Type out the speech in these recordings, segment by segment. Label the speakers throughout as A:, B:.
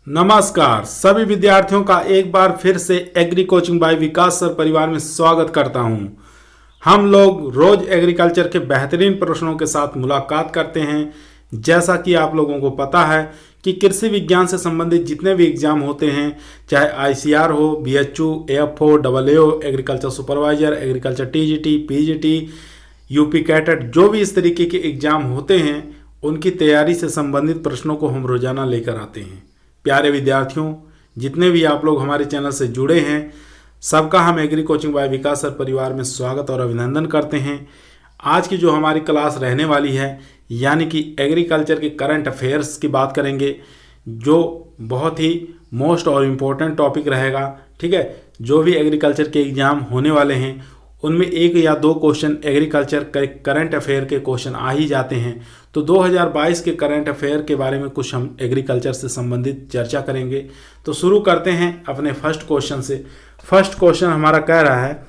A: नमस्कार सभी विद्यार्थियों का एक बार फिर से एग्री कोचिंग बाय विकास सर परिवार में स्वागत करता हूं। हम लोग रोज एग्रीकल्चर के बेहतरीन प्रश्नों के साथ मुलाकात करते हैं। जैसा कि आप लोगों को पता है कि कृषि विज्ञान से संबंधित जितने भी एग्जाम होते हैं, चाहे आईसीआर हो, BHU, AFO, AAO, agriculture supervisor, agriculture TGT, PGT, UP CATET, जो भी इस तरीके के एग्जाम होते हैं उनकी तैयारी से संबंधित प्रश्नों को हम रोजाना लेकर आते हैं। प्यारे विद्यार्थियों, जितने भी आप लोग हमारे चैनल से जुड़े हैं, सबका हम एग्री कोचिंग बाय विकास सर परिवार में स्वागत और अभिनंदन करते हैं। आज की जो हमारी क्लास रहने वाली है, यानी कि एग्रीकल्चर के करंट अफेयर्स की बात करेंगे, जो बहुत ही मोस्ट और इम्पोर्टेंट टॉपिक रहेगा। ठीक है, जो भी एग्रीकल्चर के एग्जाम होने वाले हैं उनमें एक या दो क्वेश्चन एग्रीकल्चर करंट अफेयर के क्वेश्चन आ ही जाते हैं। तो 2022 के करंट अफेयर के बारे में कुछ हम एग्रीकल्चर से संबंधित चर्चा करेंगे। तो शुरू करते हैं अपने फर्स्ट क्वेश्चन से। फर्स्ट क्वेश्चन हमारा कह रहा है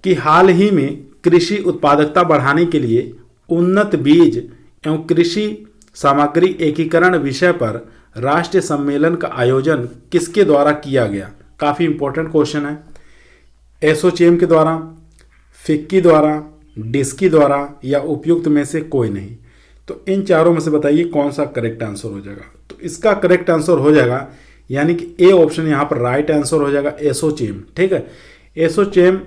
A: कि हाल ही में कृषि उत्पादकता बढ़ाने के लिए उन्नत बीज एवं कृषि सामग्री एकीकरण विषय पर राष्ट्रीय सम्मेलन का आयोजन किसके द्वारा किया गया। काफ़ी इंपॉर्टेंट क्वेश्चन है। एसोचैम के द्वारा, फिक्की द्वारा, डिस्की द्वारा या उपयुक्त में से कोई नहीं। तो इन चारों में से बताइए कौन सा करेक्ट आंसर हो जाएगा। तो इसका करेक्ट आंसर हो जाएगा, यानी कि ए ऑप्शन यहाँ पर राइट आंसर हो जाएगा, एसोचैम। ठीक है, एसोचैम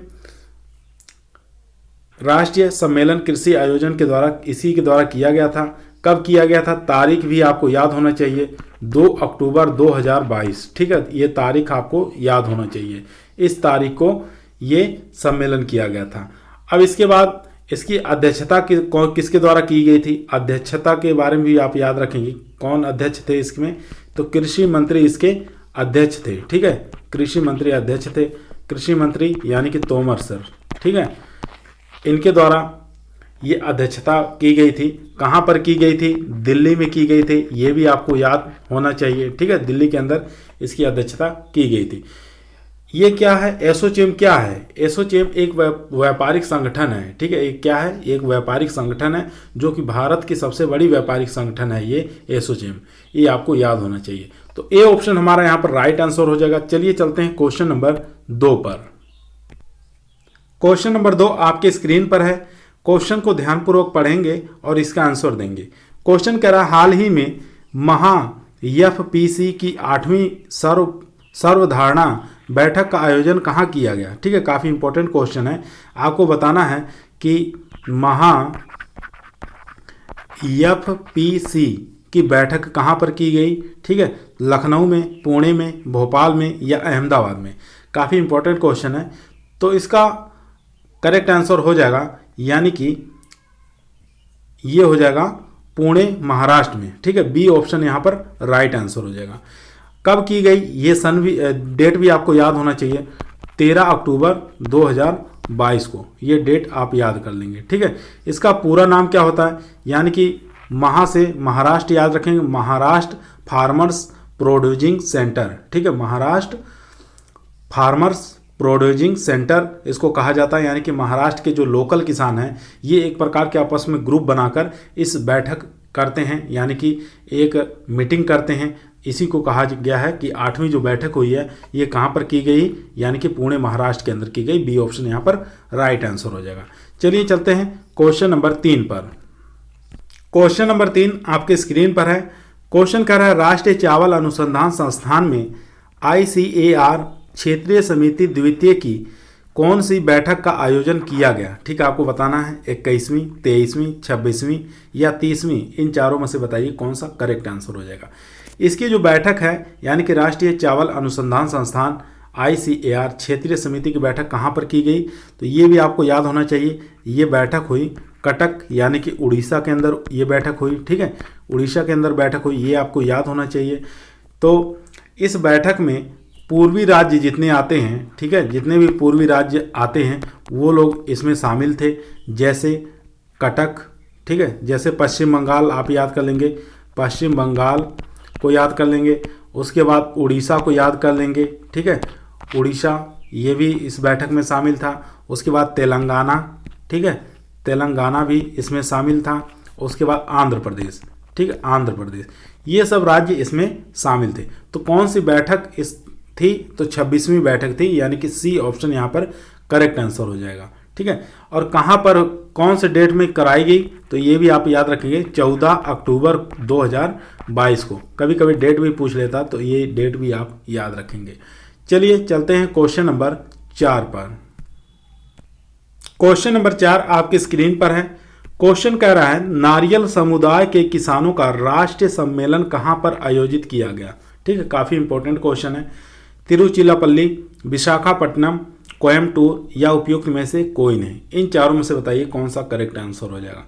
A: राष्ट्रीय सम्मेलन कृषि आयोजन के द्वारा, इसी के द्वारा किया गया था। कब किया गया था, तारीख भी आपको याद होना चाहिए, 2 अक्टूबर 2022। ठीक है, ये तारीख आपको याद होना चाहिए। इस तारीख को ये सम्मेलन किया गया था। अब इसके बाद इसकी अध्यक्षता किसके द्वारा की गई थी। अध्यक्षता के बारे में भी आप याद रखेंगे, कौन अध्यक्ष थे इसमें। तो कृषि मंत्री इसके अध्यक्ष थे। ठीक है, कृषि मंत्री अध्यक्ष थे। कृषि मंत्री यानी कि तोमर सर। ठीक है, इनके द्वारा ये अध्यक्षता की गई थी। कहाँ पर की गई थी, दिल्ली में की गई थी, ये भी आपको याद होना चाहिए। ठीक है, दिल्ली के अंदर इसकी अध्यक्षता की गई थी। ये क्या है, एसोचैम क्या है। एसोचैम एक व्यापारिक संगठन है। ठीक है, एक क्या है, एक व्यापारिक संगठन है, जो कि भारत की सबसे बड़ी व्यापारिक संगठन है ये एसोचैम। ये आपको याद होना चाहिए। तो ए ऑप्शन हमारा यहाँ पर राइट आंसर हो जाएगा। चलिए चलते हैं क्वेश्चन नंबर 2 पर। क्वेश्चन नंबर 2 आपके स्क्रीन पर है। क्वेश्चन को ध्यानपूर्वक पढ़ेंगे और इसका आंसर देंगे। क्वेश्चन कह रहा है, हाल ही में महा एफपीसी की 8वीं सर्वधारणा बैठक का आयोजन कहाँ किया गया। ठीक है, काफ़ी इंपॉर्टेंट क्वेश्चन है। आपको बताना है कि महा एफपीसी की बैठक कहाँ पर की गई। ठीक है, लखनऊ में, पुणे में, भोपाल में या अहमदाबाद में। काफ़ी इंपॉर्टेंट क्वेश्चन है। तो इसका करेक्ट आंसर हो जाएगा, यानी कि ये हो जाएगा पुणे, महाराष्ट्र में। ठीक है, बी ऑप्शन यहाँ पर राइट आंसर हो जाएगा। कब की गई, ये सन भी, डेट भी आपको याद होना चाहिए, 13 अक्टूबर 2022 को। ये डेट आप याद कर लेंगे। ठीक है, इसका पूरा नाम क्या होता है, यानी कि महा से महाराष्ट्र याद रखेंगे, महाराष्ट्र फार्मर्स प्रोड्यूसिंग सेंटर। ठीक है, महाराष्ट्र फार्मर्स प्रोड्यूसिंग सेंटर इसको कहा जाता है। यानी कि महाराष्ट्र के जो लोकल किसान हैं, ये एक प्रकार के आपस में ग्रुप बनाकर इस बैठक करते हैं, यानी कि एक मीटिंग करते हैं। इसी को कहा गया है कि 8वीं जो बैठक हुई है ये कहाँ पर की गई, यानी कि पुणे, महाराष्ट्र के अंदर की गई। बी ऑप्शन यहाँ पर राइट आंसर हो जाएगा। चलिए चलते हैं क्वेश्चन नंबर 3 पर। क्वेश्चन नंबर 3 आपके स्क्रीन पर है। क्वेश्चन कह रहा है, राष्ट्रीय चावल अनुसंधान संस्थान में ICAR क्षेत्रीय समिति द्वितीय की कौन सी बैठक का आयोजन किया गया। ठीक है, आपको बताना है 21वीं, 23वीं, 26वीं या 30वीं। इन चारों में से बताइए कौन सा करेक्ट आंसर हो जाएगा। इसकी जो बैठक है, यानी कि राष्ट्रीय चावल अनुसंधान संस्थान ICAR क्षेत्रीय समिति की बैठक कहाँ पर की गई, तो ये भी आपको याद होना चाहिए। ये बैठक हुई कटक, यानी कि उड़ीसा के अंदर ये बैठक हुई। ठीक है, उड़ीसा के अंदर बैठक हुई, ये आपको याद होना चाहिए। तो इस बैठक में पूर्वी राज्य जितने आते हैं, ठीक है, जितने भी पूर्वी राज्य आते हैं वो लोग इसमें शामिल थे। जैसे कटक, ठीक है, जैसे पश्चिम बंगाल आप याद कर लेंगे, पश्चिम बंगाल को याद कर लेंगे। उसके बाद उड़ीसा को याद कर लेंगे। ठीक है, उड़ीसा ये भी इस बैठक में शामिल था। उसके बाद तेलंगाना, ठीक है, तेलंगाना भी इसमें शामिल था। उसके बाद आंध्र प्रदेश, ठीक है, आंध्र प्रदेश, ये सब राज्य इसमें शामिल थे। तो कौन सी बैठक इस थी? तो 26वीं बैठक थी, यानी कि सी ऑप्शन यहाँ पर करेक्ट आंसर हो जाएगा। ठीक है, और कहाँ पर कौन से डेट में कराई गई? तो ये भी आप याद रखेंगे 14 अक्टूबर 2022 को। कभी कभी डेट भी पूछ लेता, तो ये डेट भी आप याद रखेंगे। चलिए चलते हैं क्वेश्चन नंबर 4 पर। क्वेश्चन नंबर 4 आपकी स्क्रीन पर है। क्वेश्चन कह रहा है नारियल समुदाय के किसानों का राष्ट्रीय सम्मेलन कहां पर आयोजित किया गया? ठीक है, काफी इंपॉर्टेंट क्वेश्चन है। तिरुचिरापल्ली, विशाखापट्टनम, कोयम्बटूर या उपयुक्त में से कोई नहीं। इन चारों में से बताइए कौन सा करेक्ट आंसर हो जाएगा।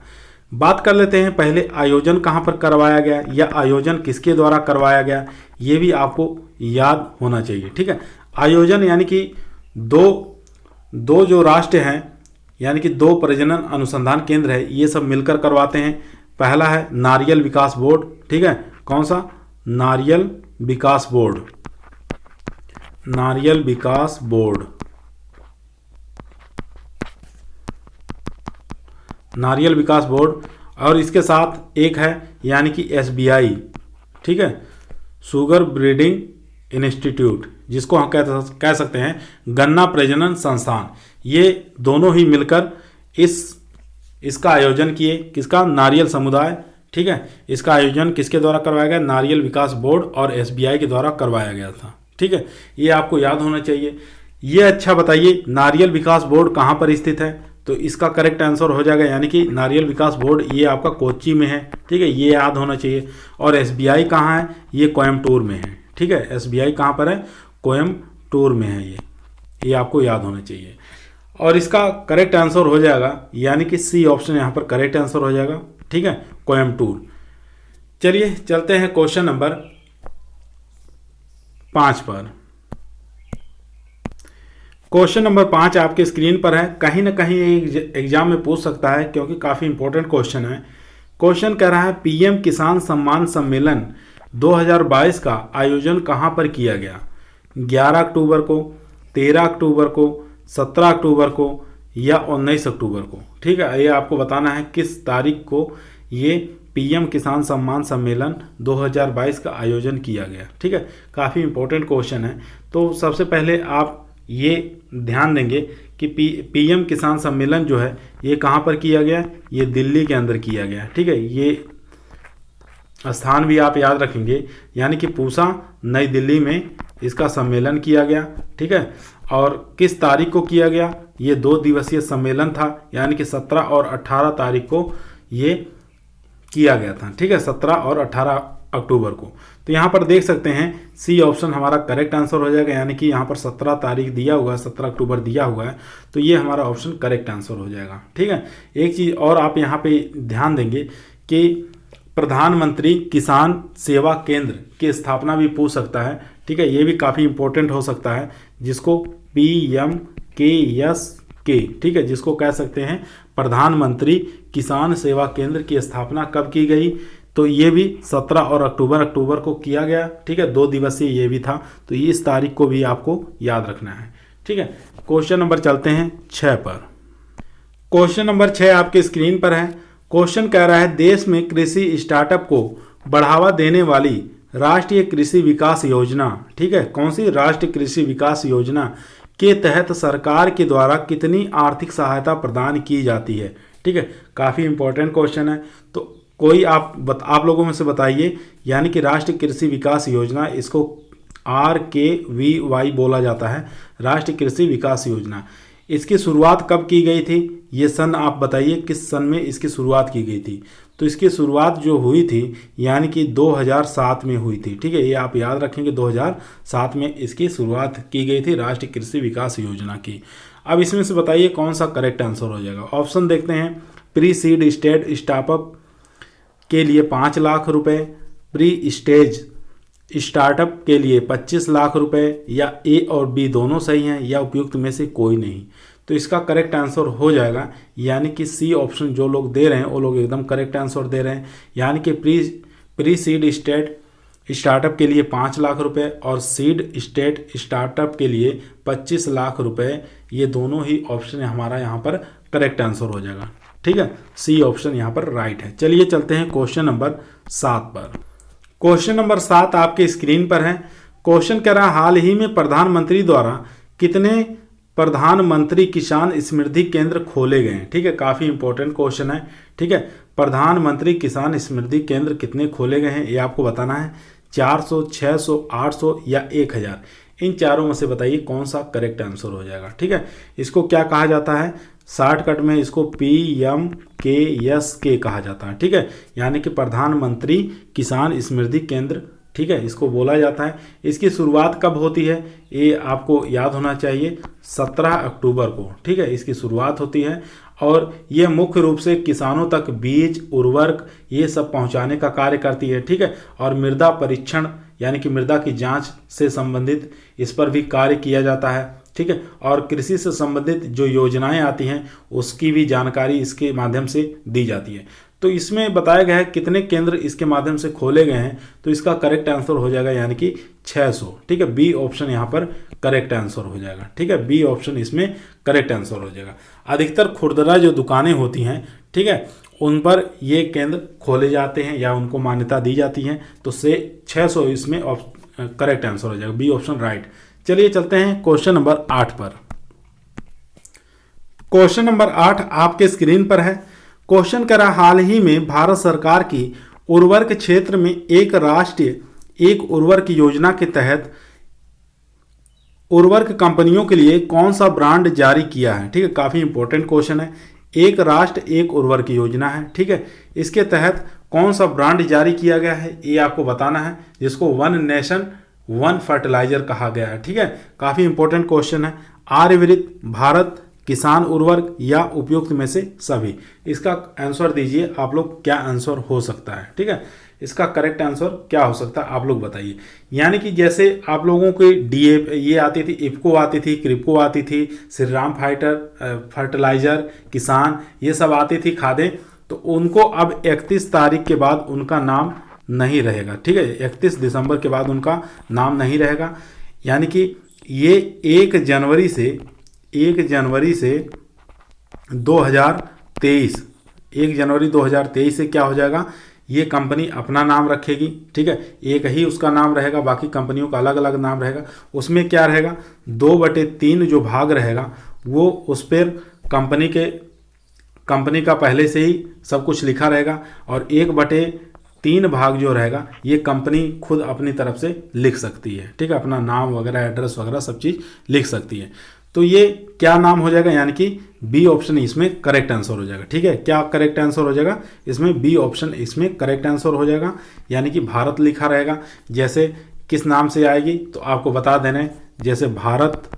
A: बात कर लेते हैं पहले आयोजन कहां पर करवाया गया या आयोजन किसके द्वारा करवाया गया, ये भी आपको याद होना चाहिए। ठीक है, आयोजन यानी कि दो जो राष्ट्र हैं, यानी कि 2 प्रजनन अनुसंधान केंद्र है, ये सब मिलकर करवाते हैं। पहला है नारियल विकास बोर्ड। ठीक है, कौन सा? नारियल विकास बोर्ड। नारियल विकास बोर्ड, नारियल विकास बोर्ड। और इसके साथ एक है यानी कि SBI। ठीक है, शुगर ब्रीडिंग इंस्टीट्यूट, जिसको हम कह सकते हैं गन्ना प्रजनन संस्थान। ये दोनों ही मिलकर इसका आयोजन किए। किसका? नारियल समुदाय। ठीक है, इसका आयोजन किसके द्वारा करवाया गया? नारियल विकास बोर्ड और SBI के द्वारा करवाया गया था। ठीक है, ये आपको याद होना चाहिए। ये अच्छा बताइए नारियल विकास बोर्ड कहाँ पर स्थित है? तो इसका करेक्ट आंसर हो जाएगा यानी कि नारियल विकास बोर्ड ये आपका कोच्चि में है। ठीक है, ये याद होना चाहिए। और SBI कहाँ है? ये कोयम्बटूर में है। ठीक है, SBI कहाँ पर है? कोयम्बटूर में है। ये आपको याद होना चाहिए। और इसका करेक्ट आंसर हो जाएगा यानी कि सी ऑप्शन यहाँ पर करेक्ट आंसर हो जाएगा। ठीक है, कोयम्बटूर। चलिए चलते हैं क्वेश्चन नंबर 5 पर। क्वेश्चन नंबर 5 आपके स्क्रीन पर है। कहीं ना कहीं एग्जाम में पूछ सकता है क्योंकि काफ़ी इंपॉर्टेंट क्वेश्चन है। क्वेश्चन कह रहा है PM किसान सम्मान सम्मेलन 2022 का आयोजन कहां पर किया गया? 11 अक्टूबर को, 13 अक्टूबर को, 17 अक्टूबर को या 19 अक्टूबर को। ठीक है, ये आपको बताना है किस तारीख को ये PM किसान सम्मान सम्मेलन 2022 का आयोजन किया गया। ठीक है, काफ़ी इंपॉर्टेंट क्वेश्चन है। तो सबसे पहले आप ये ध्यान देंगे कि PM किसान सम्मेलन जो है ये कहाँ पर किया गया? ये दिल्ली के अंदर किया गया। ठीक है, ये स्थान भी आप याद रखेंगे यानी कि पूसा नई दिल्ली में इसका सम्मेलन किया गया। ठीक है, और किस तारीख को किया गया? ये 2 दिवसीय सम्मेलन था यानी कि 17 और 18 तारीख को ये किया गया था। ठीक है, 17 और 18 अक्टूबर को। तो यहाँ पर देख सकते हैं सी ऑप्शन हमारा करेक्ट आंसर हो जाएगा यानी कि यहाँ पर 17 तारीख दिया हुआ है, 17 अक्टूबर दिया हुआ है, तो ये हमारा ऑप्शन करेक्ट आंसर हो जाएगा। ठीक है, एक चीज़ और आप यहाँ पे ध्यान देंगे कि प्रधानमंत्री किसान सेवा केंद्र की स्थापना भी पूछ सकता है। ठीक है, ये भी काफ़ी इंपॉर्टेंट हो सकता है, जिसको PMKSK, ठीक है, जिसको कह सकते हैं प्रधानमंत्री किसान सेवा केंद्र की स्थापना कब की गई? तो ये भी 17 और अक्टूबर को किया गया। ठीक है, 2 दिवसीय ये भी था, तो इस तारीख को भी आपको याद रखना है। ठीक है, क्वेश्चन नंबर चलते हैं 6 पर। क्वेश्चन नंबर 6 आपके स्क्रीन पर है। क्वेश्चन कह रहा है देश में कृषि स्टार्टअप को बढ़ावा देने वाली राष्ट्रीय कृषि विकास योजना, ठीक है, कौन सी? राष्ट्रीय कृषि विकास योजना के तहत सरकार के द्वारा कितनी आर्थिक सहायता प्रदान की जाती है? ठीक है, काफ़ी इंपॉर्टेंट क्वेश्चन है। तो कोई आप लोगों में से बताइए, यानी कि राष्ट्रीय कृषि विकास योजना, इसको RKVY बोला जाता है, राष्ट्रीय कृषि विकास योजना। इसकी शुरुआत कब की गई थी? ये सन आप बताइए किस सन में इसकी शुरुआत की गई थी? तो इसकी शुरुआत जो हुई थी यानी कि 2007 में हुई थी। ठीक है, ये आप याद रखेंगे 2007 में इसकी शुरुआत की गई थी राष्ट्रीय कृषि विकास योजना की। अब इसमें से बताइए कौन सा करेक्ट आंसर हो जाएगा। ऑप्शन देखते हैं। प्री सीड स्टेट स्टार्टअप के लिए 5 लाख रुपए, प्री स्टेज स्टार्टअप के लिए 25 लाख रुपए, या ए और बी दोनों सही हैं, या उपयुक्त में से कोई नहीं। तो इसका करेक्ट आंसर हो जाएगा यानी कि सी ऑप्शन। जो लोग दे रहे हैं वो लोग एकदम करेक्ट आंसर दे रहे हैं, यानी कि प्री सीड स्टेट स्टार्टअप के लिए 5 लाख रुपए और सीड स्टेट स्टार्टअप के लिए 25 लाख रुपए, ये दोनों ही ऑप्शन हमारा यहाँ पर करेक्ट आंसर हो जाएगा। ठीक है, सी ऑप्शन यहाँ पर राइट है। चलिए चलते हैं क्वेश्चन नंबर 7 पर। क्वेश्चन नंबर 7 आपके स्क्रीन पर है। क्वेश्चन कह रहा है हाल ही में प्रधानमंत्री द्वारा कितने प्रधानमंत्री किसान समृद्धि केंद्र खोले गए हैं। ठीक है, काफ़ी इंपॉर्टेंट क्वेश्चन है। ठीक है, प्रधानमंत्री किसान समृद्धि केंद्र कितने खोले गए हैं ये आपको बताना है। 400, 600, 800 या 1000, इन चारों में से बताइए कौन सा करेक्ट आंसर हो जाएगा। ठीक है, इसको क्या कहा जाता है, शॉर्टकट में इसको PMKSK कहा जाता है। ठीक है, यानी कि प्रधानमंत्री किसान समृद्धि केंद्र। ठीक है, इसको बोला जाता है। इसकी शुरुआत कब होती है ये आपको याद होना चाहिए, 17 अक्टूबर को। ठीक है, इसकी शुरुआत होती है और ये मुख्य रूप से किसानों तक बीज, उर्वरक ये सब पहुंचाने का कार्य करती है। ठीक है, और मृदा परीक्षण यानी कि मृदा की जांच से संबंधित इस पर भी कार्य किया जाता है। ठीक है, और कृषि से संबंधित जो योजनाएं आती हैं उसकी भी जानकारी इसके माध्यम से दी जाती है। तो इसमें बताया गया है कितने केंद्र इसके माध्यम से खोले गए हैं, तो इसका करेक्ट आंसर हो जाएगा यानी कि 600। ठीक है, बी ऑप्शन यहाँ पर करेक्ट आंसर हो जाएगा। ठीक है, बी ऑप्शन इसमें करेक्ट आंसर हो जाएगा। अधिकतर खुदरा जो दुकानें होती हैं, ठीक है, उन पर ये केंद्र खोले जाते हैं या उनको मान्यता दी जाती है, तो से 600 इसमें करेक्ट आंसर हो जाएगा, बी ऑप्शन राइट। चलिए चलते हैं क्वेश्चन नंबर 8 पर। क्वेश्चन नंबर 8 आपके स्क्रीन पर है। क्वेश्चन कह रहा हाल ही में भारत सरकार की उर्वरक क्षेत्र में एक राष्ट्रीय एक उर्वरक योजना के तहत उर्वरक कंपनियों के लिए कौन सा ब्रांड जारी किया है। ठीक है, काफ़ी इंपॉर्टेंट क्वेश्चन है। एक राष्ट्र एक उर्वरक योजना है। ठीक है, इसके तहत कौन सा ब्रांड जारी किया गया है ये आपको बताना है, जिसको वन नेशन वन फर्टिलाइजर कहा गया है। ठीक है, काफ़ी इंपॉर्टेंट क्वेश्चन है। आर्यवृत, भारत, किसान उर्वरक या उपयुक्त में से सभी। इसका आंसर दीजिए आप लोग, क्या आंसर हो सकता है। ठीक है, इसका करेक्ट आंसर क्या हो सकता है आप लोग बताइए। यानी कि जैसे आप लोगों के DAP ये आती थी, इफ्को आती थी, क्रिप्को आती थी, श्री राम फर्टिलाइजर, किसान, ये सब आती थी खादें, तो उनको अब 31 तारीख के बाद उनका नाम नहीं रहेगा। ठीक है, 31 दिसंबर के बाद उनका नाम नहीं रहेगा। यानी कि ये 1 जनवरी से 2023 1 जनवरी 2023 से क्या हो जाएगा, ये कंपनी अपना नाम रखेगी। ठीक है, एक ही उसका नाम रहेगा, बाकी कंपनियों का अलग अलग नाम रहेगा। उसमें क्या रहेगा, 2/3 जो भाग रहेगा वो उस पर कंपनी का पहले से ही सब कुछ लिखा रहेगा, और 1/3 भाग जो रहेगा ये कंपनी खुद अपनी तरफ से लिख सकती है। ठीक है, अपना नाम वगैरह, एड्रेस वगैरह सब चीज़ लिख सकती है। तो ये क्या नाम हो जाएगा, यानी कि बी ऑप्शन इसमें करेक्ट आंसर हो जाएगा। ठीक है, क्या करेक्ट आंसर हो जाएगा इसमें, बी ऑप्शन इसमें करेक्ट आंसर हो जाएगा, यानी कि भारत लिखा रहेगा। जैसे किस नाम से आएगी तो आपको बता देना, जैसे भारत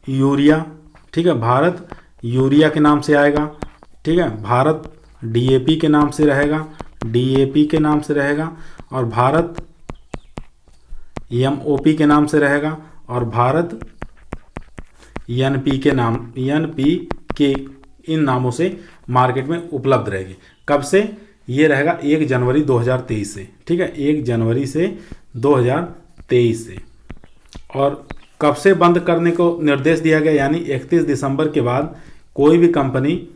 A: यूरिया। ठीक है, भारत यूरिया के नाम से आएगा। ठीक है, भारत DAP के नाम से रहेगा, DAP के नाम से रहेगा, और भारत MOP के नाम से रहेगा, और भारत NPK इन नामों से मार्केट में उपलब्ध रहेगी। कब से, ये रहेगा 1 जनवरी 2023 से। ठीक है, 1 जनवरी से 2023 से। और कब से बंद करने को निर्देश दिया गया, यानी 31 दिसंबर के बाद कोई भी कंपनी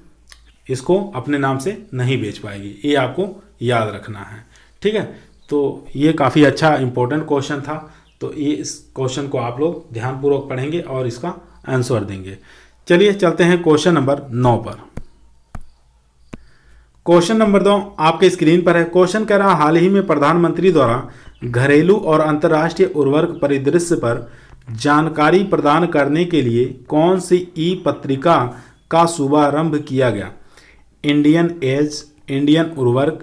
A: इसको अपने नाम से नहीं बेच पाएगी, ये आपको याद रखना है। ठीक है, तो ये काफ़ी अच्छा इंपॉर्टेंट क्वेश्चन था। तो ये इस क्वेश्चन को आप लोग ध्यानपूर्वक पढ़ेंगे और इसका आंसर देंगे। चलिए चलते हैं क्वेश्चन नंबर 9 पर। क्वेश्चन नंबर 2 आपके स्क्रीन पर है। क्वेश्चन कह रहा हाल ही में प्रधानमंत्री द्वारा घरेलू और अंतर्राष्ट्रीय उर्वरक परिदृश्य पर जानकारी प्रदान करने के लिए कौन सी पत्रिका का शुभारंभ किया गया। इंडियन एज, इंडियन उर्वरक,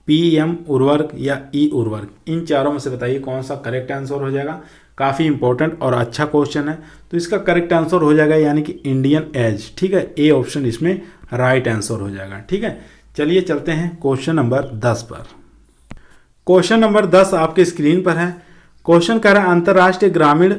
A: PM उर्वरक या उर्वरक, इन चारों में से बताइए कौन सा करेक्ट आंसर हो जाएगा। काफ़ी इंपॉर्टेंट और अच्छा क्वेश्चन है, तो इसका करेक्ट आंसर हो जाएगा यानी कि इंडियन एज। ठीक है, ए ऑप्शन इसमें राइट आंसर हो जाएगा। ठीक है, चलिए चलते हैं क्वेश्चन नंबर 10 पर। क्वेश्चन नंबर 10 आपके स्क्रीन पर है। क्वेश्चन कह रहा है अंतर्राष्ट्रीय ग्रामीण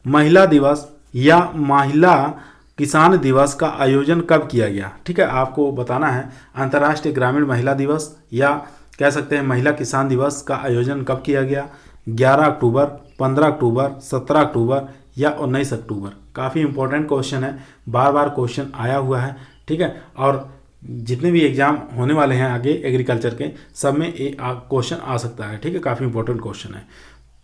A: महिला दिवस या महिला किसान दिवस का आयोजन कब किया गया। ठीक है, आपको बताना है अंतर्राष्ट्रीय ग्रामीण महिला दिवस या कह सकते हैं महिला किसान दिवस का आयोजन कब किया गया। 11 अक्टूबर, 15 अक्टूबर, 17 अक्टूबर या 19 अक्टूबर। काफ़ी इंपॉर्टेंट क्वेश्चन है, बार बार क्वेश्चन आया हुआ है। ठीक है, और जितने भी एग्जाम होने वाले हैं आगे एग्रीकल्चर के, सब में क्वेश्चन आ सकता है। ठीक है, काफ़ी इंपॉर्टेंट क्वेश्चन है।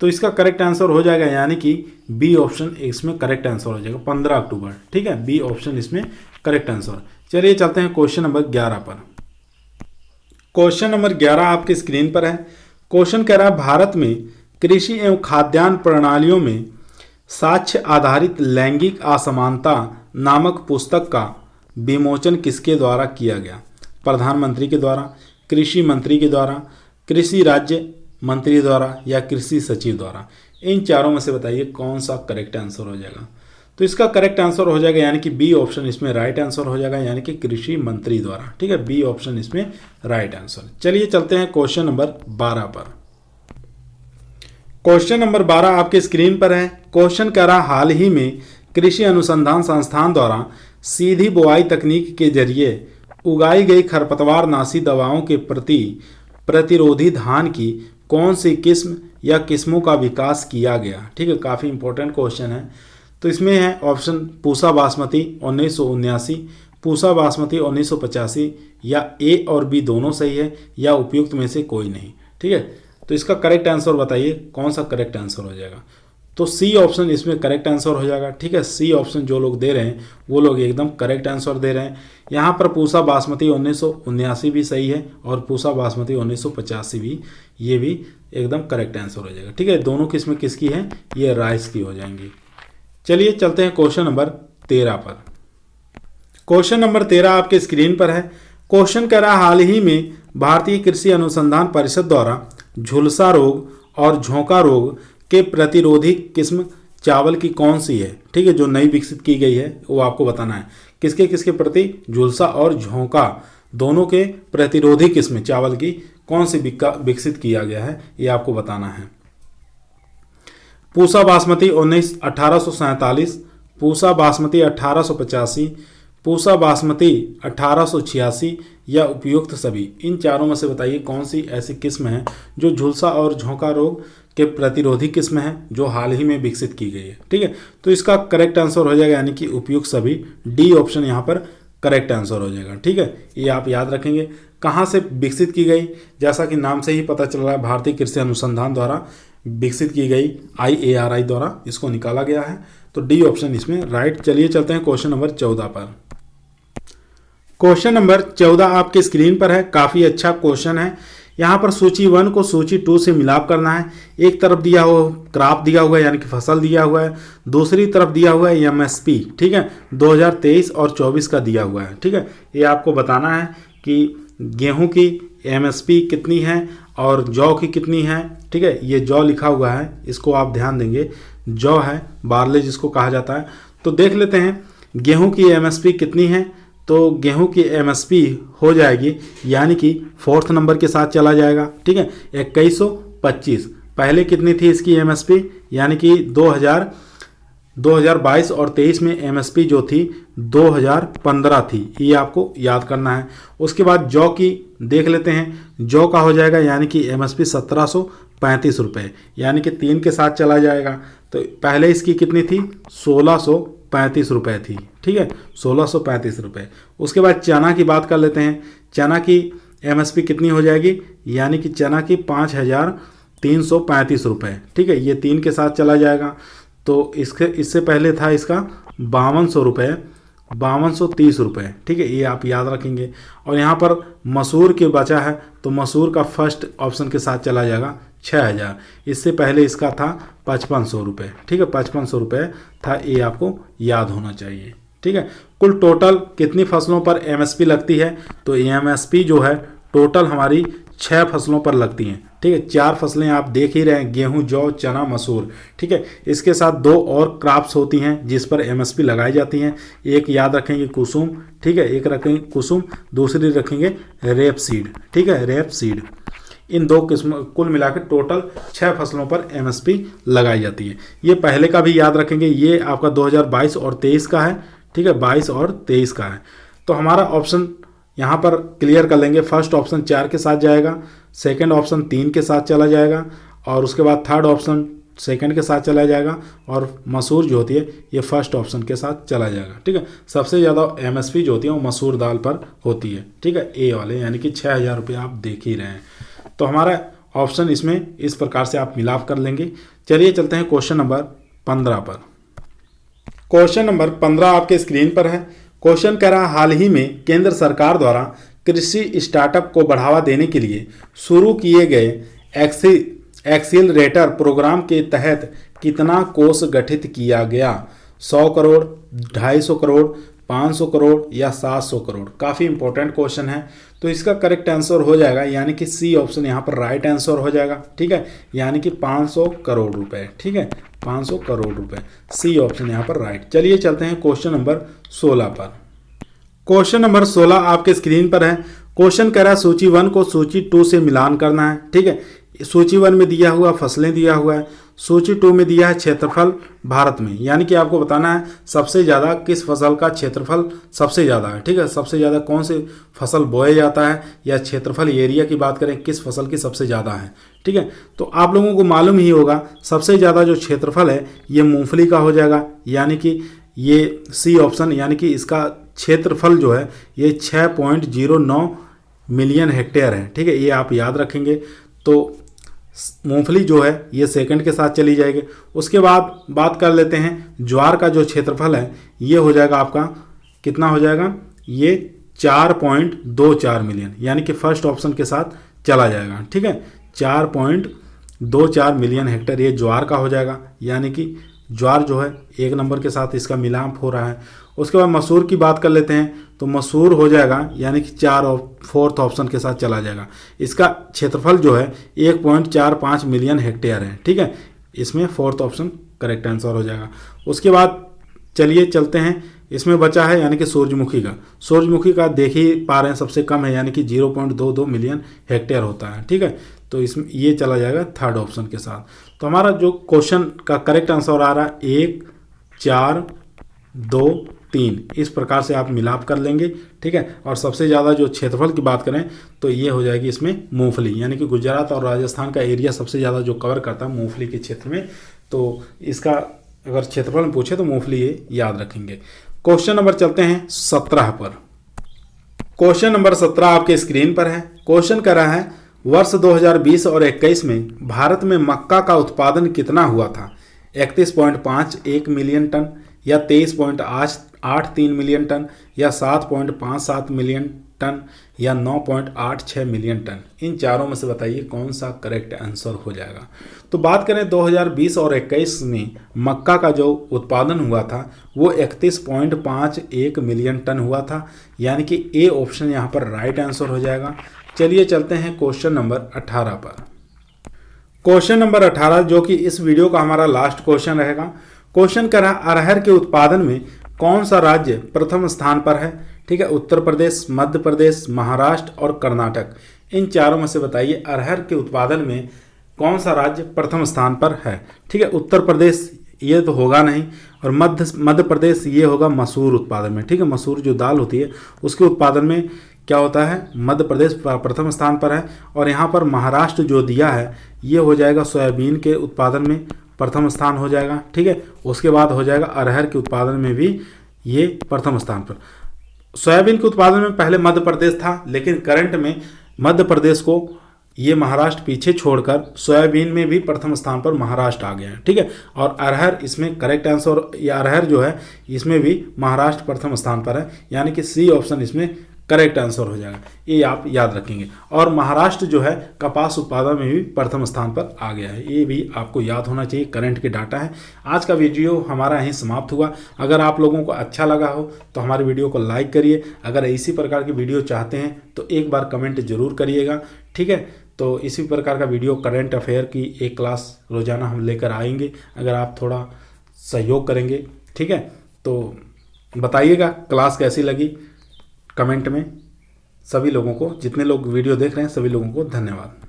A: तो इसका करेक्ट आंसर हो जाएगा यानी कि बी ऑप्शन इसमें करेक्ट आंसर हो जाएगा 15 अक्टूबर। ठीक है, बी ऑप्शन इसमें करेक्ट आंसर। चलिए चलते हैं क्वेश्चन नंबर 11 पर। क्वेश्चन नंबर 11 आपकी स्क्रीन पर है। क्वेश्चन कह रहा है भारत में कृषि एवं खाद्यान्न प्रणालियों में साक्ष्य आधारित लैंगिक असमानता नामक पुस्तक का विमोचन किसके द्वारा किया गया? प्रधानमंत्री के द्वारा, कृषि मंत्री के द्वारा, कृषि राज्य मंत्री द्वारा या कृषि सचिव द्वारा? इन चारों में से बताइए कौन सा करेक्ट आंसर हो जाएगा। तो इसका करेक्ट आंसर हो जाएगा यानी कि बी ऑप्शन इसमें राइट आंसर हो जाएगा, यानी कि कृषि मंत्री द्वारा। ठीक है, बी ऑप्शन इसमें राइट आंसर। चलिए चलते हैं क्वेश्चन नंबर 12 पर। क्वेश्चन नंबर 12 आपके स्क्रीन पर है। क्वेश्चन कह रहा हाल ही में कृषि अनुसंधान संस्थान द्वारा सीधी बुआई तकनीक के जरिए उगाई गई खरपतवार नाशी दवाओं के प्रति प्रतिरोधी धान की कौन सी किस्म या किस्मों का विकास किया गया? ठीक है, काफ़ी इंपॉर्टेंट क्वेश्चन है। तो इसमें है ऑप्शन पूसा बासमती 1979, पूसा बासमती 1985, या ए और बी दोनों सही है या उपयुक्त में से कोई नहीं। ठीक है, तो इसका करेक्ट आंसर बताइए कौन सा करेक्ट आंसर हो जाएगा। तो सी ऑप्शन इसमें करेक्ट आंसर हो जाएगा। ठीक है, सी ऑप्शन जो लोग दे रहे हैं वो लोग एकदम करेक्ट आंसर दे रहे हैं। यहाँ पर पूसा बासमती 1979 भी सही है और पूसा बासमती 1985 भी, ये भी एकदम करेक्ट आंसर हो जाएगा। ठीक है, दोनों किस्में किसकी हैं? ये राइस की हो जाएंगी। चलिए चलते हैं क्वेश्चन नंबर 13 पर। क्वेश्चन नंबर 13 आपके स्क्रीन पर है। क्वेश्चन कह रहा हाल ही में भारतीय कृषि अनुसंधान परिषद द्वारा झुलसा रोग और झोंका रोग के प्रतिरोधी किस्म चावल की कौन सी है? ठीक है, जो नई विकसित की गई है वो आपको बताना है। किसके किसके प्रति? झुलसा और झोंका दोनों के प्रतिरोधी किस्म चावल की कौन सी विकसित किया गया है, ये आपको बताना है। पूसा बासमती 1847, पूसा बासमती 1885, पूसा बासमती 1886 या उपयुक्त सभी? इन चारों में से बताइए कौन सी ऐसी किस्म है जो झुलसा और झोंका रोग के प्रतिरोधी किस्म है जो हाल ही में विकसित की गई है। ठीक है, तो इसका करेक्ट आंसर हो जाएगा यानी कि उपयुक्त सभी, डी ऑप्शन यहाँ पर करेक्ट आंसर हो जाएगा। ठीक है, ये आप याद रखेंगे। कहाँ से विकसित की गई? जैसा कि नाम से ही पता चल रहा है, भारतीय कृषि अनुसंधान द्वारा विकसित की गई, IARI द्वारा इसको निकाला गया है। तो डी ऑप्शन इसमें राइट। चलिए चलते हैं क्वेश्चन नंबर 14 पर। क्वेश्चन नंबर 14 आपके स्क्रीन पर है। काफ़ी अच्छा क्वेश्चन है। यहाँ पर सूची 1 को सूची 2 से मिलाप करना है। एक तरफ दिया हुआ क्रॉप दिया हुआ है यानी कि फसल दिया हुआ है, दूसरी तरफ दिया हुआ है MSP। ठीक है, 2023 और 24 का दिया हुआ है। ठीक है, ये आपको बताना है कि गेहूं की MSP कितनी है और जौ की कितनी है। ठीक है, ये जौ लिखा हुआ है, इसको आप ध्यान देंगे। जौ है, बार्ले जिसको कहा जाता है। तो देख लेते हैं गेहूं की MSP कितनी है। तो गेहूं की MSP हो जाएगी यानी कि 4th नंबर के साथ चला जाएगा। ठीक है, 2125। पहले कितनी थी इसकी MSP? यानी कि 2022 और 23 में MSP जो थी 2015 थी, ये आपको याद करना है। उसके बाद जौ की देख लेते हैं। जौ का हो जाएगा यानी कि MSP 1735 रुपये, यानी कि 3 के साथ चला जाएगा। तो पहले इसकी कितनी थी? 1635 रुपये थी। ठीक है, 1635 रुपये। उसके बाद चना की बात कर लेते हैं। चना की MSP कितनी हो जाएगी? यानी कि चना की 5335 रुपये। ठीक है, ये 3 के साथ चला जाएगा। तो इससे पहले था इसका 5200 रुपये, 5230 रुपये। ठीक है, ये आप याद रखेंगे। और यहाँ पर मसूर के बचा है तो मसूर का फर्स्ट ऑप्शन के साथ चला जाएगा 6000। इससे पहले इसका था 5500 रुपये। ठीक है, 5500 रुपये था, ये आपको याद होना चाहिए। ठीक है, कुल टोटल कितनी फसलों पर MSP लगती है? तो MSP जो है टोटल हमारी 6 फसलों पर लगती हैं। ठीक है, 4 फसलें आप देख ही रहे हैं, गेहूं, जौ, चना, मसूर। ठीक है, इसके साथ 2 और क्रॉप्स होती हैं जिस पर MSP लगाई जाती हैं। एक याद रखेंगे कुसुम। ठीक है, एक रखेंगे कुसुम, दूसरी रखेंगे रेपसीड। ठीक है, रेपसीड। इन 2 किस्म कुल मिलाकर टोटल 6 फसलों पर MSP लगाई जाती है। ये पहले का भी याद रखेंगे, ये आपका 2022 और 23 का है। ठीक है, 22 और 23 का है। तो हमारा ऑप्शन यहाँ पर क्लियर कर लेंगे। फर्स्ट ऑप्शन 4 के साथ जाएगा, सेकंड ऑप्शन 3 के साथ चला जाएगा और उसके बाद थर्ड ऑप्शन सेकंड के साथ चला जाएगा और मसूर जो होती है ये फर्स्ट ऑप्शन के साथ चला जाएगा। ठीक है, सबसे ज़्यादा एमएसपी जो होती है वो मसूर दाल पर होती है। ठीक है, ए वाले यानी कि 6,000 रुपये आप देख ही रहे हैं। तो हमारा ऑप्शन इसमें इस प्रकार से आप मिलाप कर लेंगे। चलिए चलते हैं क्वेश्चन नंबर 15 पर। क्वेश्चन नंबर 15 आपके स्क्रीन पर है। क्वेश्चन कह रहा है, हाल ही में केंद्र सरकार द्वारा कृषि स्टार्टअप को बढ़ावा देने के लिए शुरू किए गए एक्सीलरेटर प्रोग्राम के तहत कितना कोष गठित किया गया? 100 करोड़, 250 करोड़, 500 करोड़ या 700 करोड़? काफ़ी इंपॉर्टेंट क्वेश्चन है। तो इसका करेक्ट आंसर हो जाएगा यानी कि सी ऑप्शन यहाँ पर राइट आंसर हो जाएगा। ठीक है, यानी कि 500 करोड़ रुपए। ठीक है, 500 करोड़ रुपए, सी ऑप्शन यहाँ पर राइट। चलिए चलते हैं क्वेश्चन नंबर 16 पर। क्वेश्चन नंबर 16 आपके स्क्रीन पर है। क्वेश्चन कह रहा है, सूची 1 को सूची 2 से मिलान करना है। ठीक है, सूची 1 में दिया हुआ फसलें दिया हुआ है, सूची 2 में दिया है क्षेत्रफल भारत में, यानी कि आपको बताना है सबसे ज़्यादा किस फसल का क्षेत्रफल सबसे ज़्यादा है। ठीक है, सबसे ज़्यादा कौन से फसल बोया जाता है या क्षेत्रफल एरिया की बात करें किस फसल की सबसे ज़्यादा है। ठीक है, तो आप लोगों को मालूम ही होगा सबसे ज़्यादा जो क्षेत्रफल है ये मूंगफली का हो जाएगा, यानी कि ये सी ऑप्शन, यानी कि इसका क्षेत्रफल जो है ये 6.09 मिलियन हेक्टेयर है। ठीक है, ये आप याद रखेंगे। तो मूंगफली जो है ये सेकंड के साथ चली जाएगी। उसके बाद बात कर लेते हैं ज्वार का जो क्षेत्रफल है ये हो जाएगा आपका कितना हो जाएगा? ये 4.24 मिलियन, यानी कि फर्स्ट ऑप्शन के साथ चला जाएगा। ठीक है, 4.24 मिलियन हेक्टेयर ये ज्वार का हो जाएगा, यानी कि ज्वार जो है 1 नंबर के साथ इसका मिलाप हो रहा है। उसके बाद मसूर की बात कर लेते हैं, तो मसूर हो जाएगा यानी कि 4 और 4th ऑप्शन के साथ चला जाएगा। इसका क्षेत्रफल जो है 1.45 मिलियन हेक्टेयर है। ठीक है, इसमें 4th ऑप्शन करेक्ट आंसर हो जाएगा। उसके बाद चलिए चलते हैं, इसमें बचा है यानी कि सूरजमुखी का। सूरजमुखी का देख ही पा रहे हैं सबसे कम है, यानी कि 0.22 मिलियन हेक्टेयर होता है। ठीक है, तो इसमें ये चला जाएगा 3rd ऑप्शन के साथ। तो हमारा जो क्वेश्चन का करेक्ट आंसर आ रहा है 1, 4, 2, 3, इस प्रकार से आप मिलाप कर लेंगे। ठीक है, और सबसे ज़्यादा जो क्षेत्रफल की बात करें तो ये हो जाएगी इसमें मूंगफली, यानी कि गुजरात और राजस्थान का एरिया सबसे ज़्यादा जो कवर करता है मूंगफली के क्षेत्र में। तो इसका अगर क्षेत्रफल में पूछे तो मूंगफली ये याद रखेंगे। क्वेश्चन नंबर चलते हैं 17 पर। क्वेश्चन नंबर 17 आपके स्क्रीन पर है। क्वेश्चन कर रहा है, वर्ष 2020 और 21 में भारत में मक्का का उत्पादन कितना हुआ था? 31.51 मिलियन टन या 23.83 मिलियन टन या 7.57 मिलियन टन या 9.86 मिलियन टन? इन चारों में से बताइए कौन सा करेक्ट आंसर हो जाएगा। तो बात करें 2020 और 21 में मक्का का जो उत्पादन हुआ था वो 31.51 मिलियन टन हुआ था, यानी कि ए ऑप्शन यहाँ पर राइट आंसर हो जाएगा। चलिए चलते हैं क्वेश्चन नंबर 18 पर। क्वेश्चन नंबर 18 जो कि इस वीडियो का हमारा लास्ट क्वेश्चन रहेगा। क्वेश्चन कर रहा, अरहर के उत्पादन में कौन सा राज्य प्रथम स्थान पर है? ठीक है, उत्तर प्रदेश, मध्य प्रदेश, महाराष्ट्र और कर्नाटक। इन चारों में से बताइए अरहर के उत्पादन में कौन सा राज्य प्रथम स्थान पर है? ठीक है, उत्तर प्रदेश ये तो होगा नहीं, और मध्य प्रदेश ये होगा मसूर उत्पादन में। ठीक है, मसूर जो दाल होती है उसके उत्पादन में क्या होता है? मध्य प्रदेश प्रथम स्थान पर है। और यहाँ पर महाराष्ट्र जो दिया है ये हो जाएगा सोयाबीन के उत्पादन में प्रथम स्थान हो जाएगा। ठीक है, उसके बाद हो जाएगा अरहर के उत्पादन में भी ये प्रथम स्थान पर। सोयाबीन के उत्पादन में पहले मध्य प्रदेश था, लेकिन करंट में मध्य प्रदेश को ये महाराष्ट्र पीछे छोड़कर सोयाबीन में भी प्रथम स्थान पर महाराष्ट्र आ गया है। ठीक है, और अरहर इसमें करेक्ट आंसर, या अरहर जो है इसमें भी महाराष्ट्र प्रथम स्थान पर है, यानी कि सी ऑप्शन इसमें करेक्ट आंसर हो जाएगा। ये आप याद रखेंगे। और महाराष्ट्र जो है कपास उत्पादन में भी प्रथम स्थान पर आ गया है, ये भी आपको याद होना चाहिए, करंट के डाटा है। आज का वीडियो हमारा यहीं समाप्त हुआ। अगर आप लोगों को अच्छा लगा हो तो हमारे वीडियो को लाइक करिए। अगर इसी प्रकार की वीडियो चाहते हैं तो एक बार कमेंट जरूर करिएगा। ठीक है, तो इसी प्रकार का वीडियो करंट अफेयर की एक क्लास रोजाना हम लेकर आएंगे, अगर आप थोड़ा सहयोग करेंगे। ठीक है, तो बताइएगा क्लास कैसी लगी कमेंट में। सभी लोगों को, जितने लोग वीडियो देख रहे हैं सभी लोगों को धन्यवाद।